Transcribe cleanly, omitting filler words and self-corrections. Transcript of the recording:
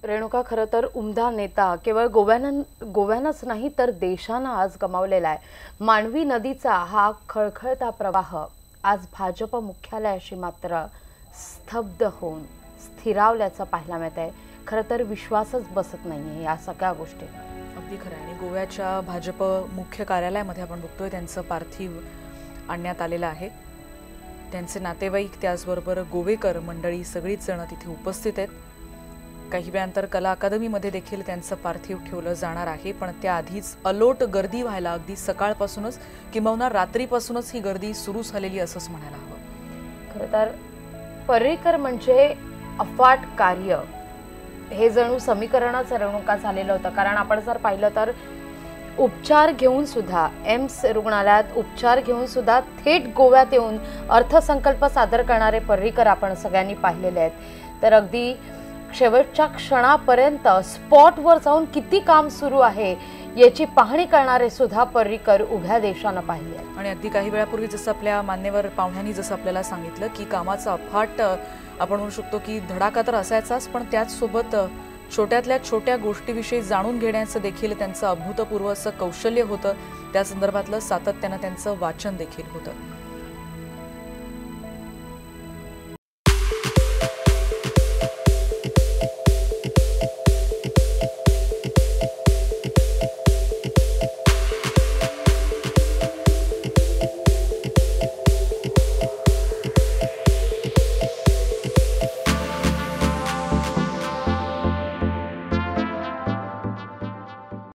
रेणुका, खरं तर उमदा नेता केवळ गोव्यानंच नाही तर देशानं आज गमावलेला आहे। मांडवी नदीचा हा खळखळता प्रवाह आज भाजप मुख्यालयाशी मात्र स्तब्ध होऊन स्थिरावल्याचं पाहायला मिळत आहे। खरं तर विश्वासच बसत नाहीये या सगळ्या गोष्टी। अगदी खरं आहे। आणि गोव्याच्या भाजप मुख्य कार्यालयामध्ये आपण बघतोय त्यांचं पार्थिव आणण्यात आलेलं आहे। त्यांचे नातेवाईक त्याचबरोबर गोवेकर मंडळी सगळीच जण तिथे उपस्थित आहेत। काही वेळानंतर कला अकादमीमध्ये देखील त्यांचं पार्थिव ठेवलं जाणार आहे, पण त्याआधीच अलोट गर्दी व्हायला अगदी सकाळपासूनच किंवा रात्रीपासूनच ही गर्दी सुरू झालेली असंच म्हणायला हवं। खरं तर पर्रिकर म्हणजे अफाट कार्य हे जणू समीकरणच रेणुका झालेलं होतं। कारण आपण जर पाहिलं तर उपचार घेऊन सुद्धा एम्स रुग्णालयात उपचार घेऊन सुद्धा थेट गोव्यात येऊन अर्थसंकल्प सादर करणारे पर्रिकर आपण सगळ्यांनी पाहिलेले आहेत। तर अगदी शेवटच्या क्षणापर्यंत स्पॉटवर जाऊन किती काम सुरू आहे याची पाहणी करणारे सुद्धा पर्रिकर उभ्या देशानं पाहिले। आणि अगदी काही वेळापूर्वी जसं आपल्या मान्यवर पाहुण्यांनी जसं आपल्याला सांगितलं की कामाचा अफाट आपण म्हणू शकतो की धडाका तर असायचाच, पण त्याच सोबत छोट्यातल्या छोट्या गोष्टीविषयी जाणून घेण्याचं देखील त्यांचं अभूतपूर्व असं कौशल्य होतं। त्या संदर्भातलं सातत्यानं त्यांचं वाचन देखील होतं।